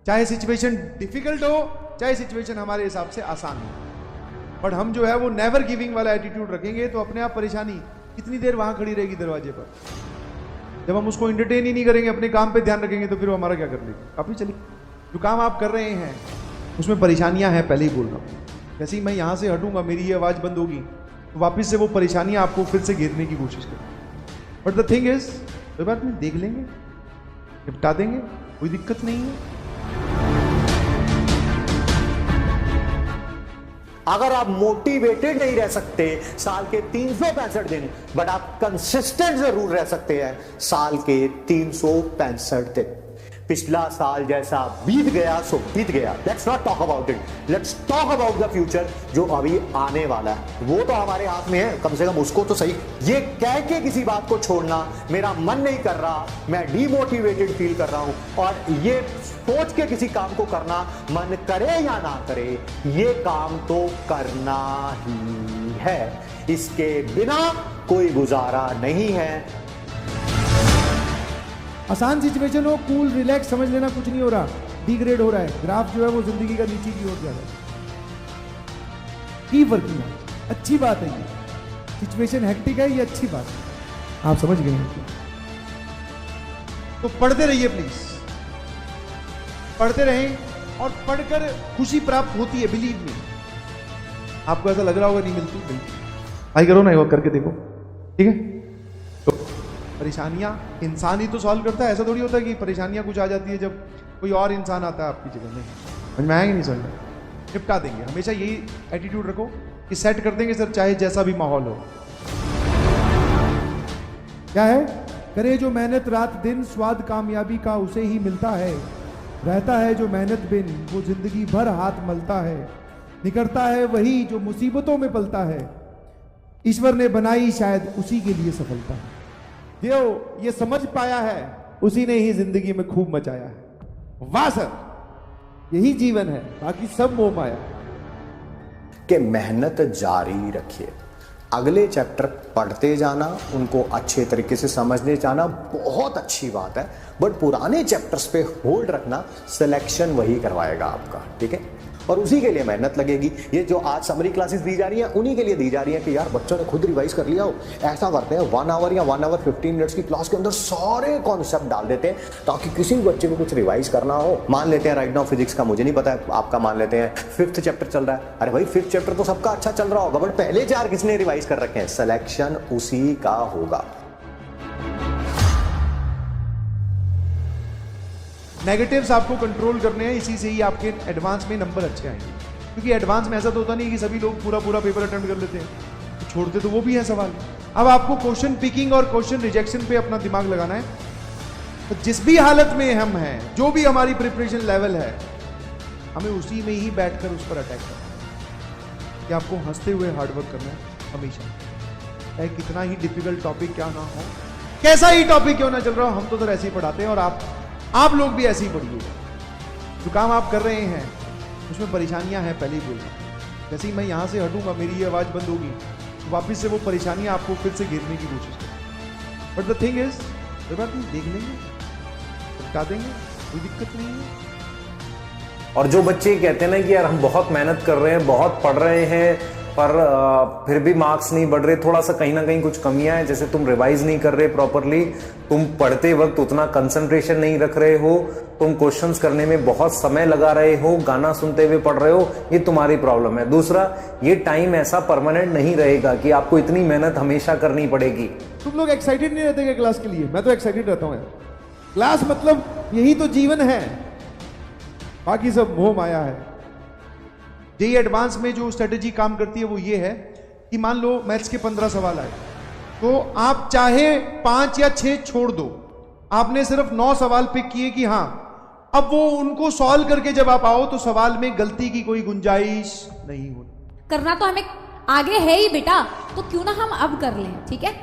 चाहे situation difficult हो, चाहे सिचुएशन हमारे हिसाब से आसान हो, बट हम जो है वो नेवर गिविंग वाला एटीट्यूड रखेंगे तो अपने आप परेशानी कितनी देर वहां खड़ी रहेगी दरवाजे पर। जब हम उसको एंटरटेन ही नहीं करेंगे, अपने काम पे ध्यान रखेंगे, तो फिर वो हमारा क्या कर लेगी। काफी चलिए, जो काम आप कर रहे हैं उसमें परेशानियां हैं, पहले ही बोल रहा हूं। जैसे ही मैं यहां से हटूंगा, मेरी ये आवाज बंद होगी, तो वापस से वो परेशानियां आपको फिर से घेरने की कोशिश करें। बट द थिंग इज, कोई बात नहीं, देख लेंगे, निपटा देंगे, कोई दिक्कत नहीं है। अगर आप मोटिवेटेड नहीं रह सकते साल के 365 दिन, बट आप कंसिस्टेंट जरूर रह सकते हैं साल के 365 दिन। पिछला साल जैसा बीत गया सो बीत गया, let's not talk about it, let's talk about the future जो अभी आने वाला है। वो तो हमारे हाथ में है, कम से कम उसको तो सही। ये कह के किसी बात को छोड़ना मेरा मन नहीं कर रहा, मैं डीमोटिवेटेड फील कर रहा हूं, और ये सोच के किसी काम को करना, मन करे या ना करे, ये काम तो करना ही है, इसके बिना कोई गुजारा नहीं है। आसान सिचुएशन हो, कूल रिलैक्स समझ लेना, कुछ नहीं हो रहा, डिग्रेड हो रहा है, ग्राफ जो है वो जिंदगी का नीचे की ओर जा रहा है। की वर्किंग है, अच्छी बात है। ये सिचुएशन हेक्टिक है, ये अच्छी बात है, आप समझ गए हैं। तो पढ़ते रहिए प्लीज, पढ़ते रहें, और पढ़कर खुशी प्राप्त होती है, बिलीव मी। आपको ऐसा लग रहा होगा नहीं मिलती, मिलती। आई करो ना, वो करके देखो, ठीक है। तो परेशानियां इंसान ही तो सॉल्व करता है, ऐसा थोड़ी होता है कि परेशानियां कुछ आ जाती है जब कोई और इंसान आता है आपकी जगह में। समझ में आएगा नहीं, समझ में निपटा देंगे। हमेशा यही एटीट्यूड रखो कि सेट कर देंगे सर, चाहे जैसा भी माहौल हो। क्या है, करे जो मेहनत रात दिन, स्वाद कामयाबी का उसे ही मिलता है। रहता है जो मेहनत बिन, वो जिंदगी भर हाथ मलता है। निकलता है वही जो मुसीबतों में पलता है। ईश्वर ने बनाई शायद उसी के लिए सफलता। जो ये समझ पाया है, उसी ने ही जिंदगी में खूब मचाया है। वाह सर, यही जीवन है, बाकी सब मोह माया। कि मेहनत जारी रखिए, अगले चैप्टर पढ़ते जाना, उनको अच्छे तरीके से समझने जाना बहुत अच्छी बात है, बट पुराने चैप्टर्स पे होल्ड रखना सिलेक्शन वही करवाएगा आपका, ठीक है। और उसी के लिए मेहनत लगेगी। ये जो आज समरी क्लासेस दी जा रही हैं, उन्हीं के लिए दी जा रही हैं कि यार बच्चों ने खुद रिवाइज कर लिया हो। ऐसा करते हैं 1 आवर या 1 आवर 15 मिनट्स की क्लास के अंदर सारे कॉन्सेप्ट डाल देते हैं, ताकि किसी भी बच्चे को कुछ रिवाइज करना हो। मान लेते हैं राइट नाउ फिजिक्स का मुझे नहीं पता है, आपका मान लेते हैं 5th चैप्टर चल रहा है। अरे भाई 5th चैप्टर तो सबका अच्छा चल रहा होगा, बट पहले 4 किसने रिवाइज कर रखे हैं, सिलेक्शन उसी का होगा। नेगेटिव्स आपको कंट्रोल करने हैं, इसी से ही आपके एडवांस में नंबर अच्छे आएंगे। क्योंकि एडवांस में ऐसा तो होता नहीं कि सभी लोग पूरा पेपर अटेम्प्ट कर लेते हैं, तो छोड़ते तो वो भी है सवाल। अब आपको क्वेश्चन पिकिंग और क्वेश्चन रिजेक्शन पे अपना दिमाग लगाना है। तो जिस भी हालत में हम हैं, जो भी हमारी प्रिपरेशन लेवल है, हमें उसी में ही बैठकर उस पर अटैक करना है। कि आपको हंसते हुए हार्डवर्क करना है हमेशा, चाहे कितना ही डिफिकल्ट टॉपिक क्या ना हो, कैसा ही टॉपिक क्यों ना चल रहा हो। हम तो सर ऐसे ही पढ़ाते हैं, और आप लोग भी ऐसे ही पढ़िए। जो काम आप कर रहे हैं उसमें परेशानियां हैं, पहले ही बोल रहा हूं। जैसे ही मैं यहां से हटूंगा, मेरी ये आवाज बंद होगी, तो वापस से वो परेशानियां आपको फिर से घेरने की कोशिश करें। बट द थिंग इज, कोई बात नहीं, देख लेंगे, निपटा देंगे, कोई दिक्कत नहीं है। और जो बच्चे कहते हैं ना कि यार हम बहुत मेहनत कर रहे हैं, बहुत पढ़ रहे हैं, पर फिर भी मार्क्स नहीं बढ़ रहे, थोड़ा सा कहीं ना कहीं कुछ कमियां हैं, जैसे तुम रिवाइज नहीं कर रहे प्रॉपरली, तुम पढ़ते वक्त उतना कंसंट्रेशन नहीं रख रहे हो, तुम क्वेश्चंस करने में बहुत समय लगा रहे हो, गाना सुनते हुए पढ़ रहे हो, ये तुम्हारी प्रॉब्लम है। दूसरा, ये टाइम ऐसा परमानेंट नहीं रहेगा कि आपको इतनी मेहनत हमेशा करनी पड़ेगी। तुम लोग एक्साइटेड नहीं रहते क्या क्लास के लिए? मैं तो एक्साइटेड रहता हूं यार। क्लास मतलब यही तो जीवन है, बाकी सब मोह माया है। जेईई एडवांस में जो स्ट्रेटेजी काम करती है वो ये है कि मान लो मैथ्स के 15 सवाल आए, तो आप चाहे 5 या 6 छोड़ दो, आपने सिर्फ 9 सवाल पिक किए कि हाँ, अब वो उनको सॉल्व करके जब आप आओ तो सवाल में गलती की कोई गुंजाइश नहीं होती। करना तो हमें आगे है ही बेटा, तो क्यों ना हम अब कर लें, ठीक है।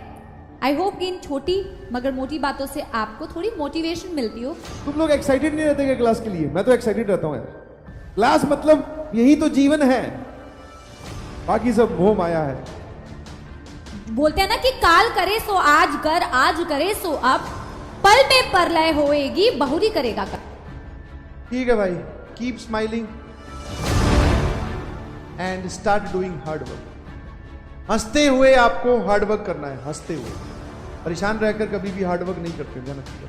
आई होप कि इन छोटी मगर मोटी बातों से आपको थोड़ी मोटिवेशन मिलती हो। तुम लोग एक्साइटेड नहीं रहते क्या क्लास के लिए? मैं तो एक्साइटेड रहता हूं यार। क्लास मतलब यही तो जीवन है, बाकी सब मोह माया है। बोलते हैं ना कि काल करे सो आज कर, आज करे सो अब, पल में परलय होएगी, बहुरी करेगा कर। ठीक है भाई, keep smiling and start doing hard work. हंसते हुए आपको हार्ड वर्क करना है, हंसते हुए। परेशान रहकर कभी भी हार्ड वर्क नहीं करते, ध्यान रखिएगा।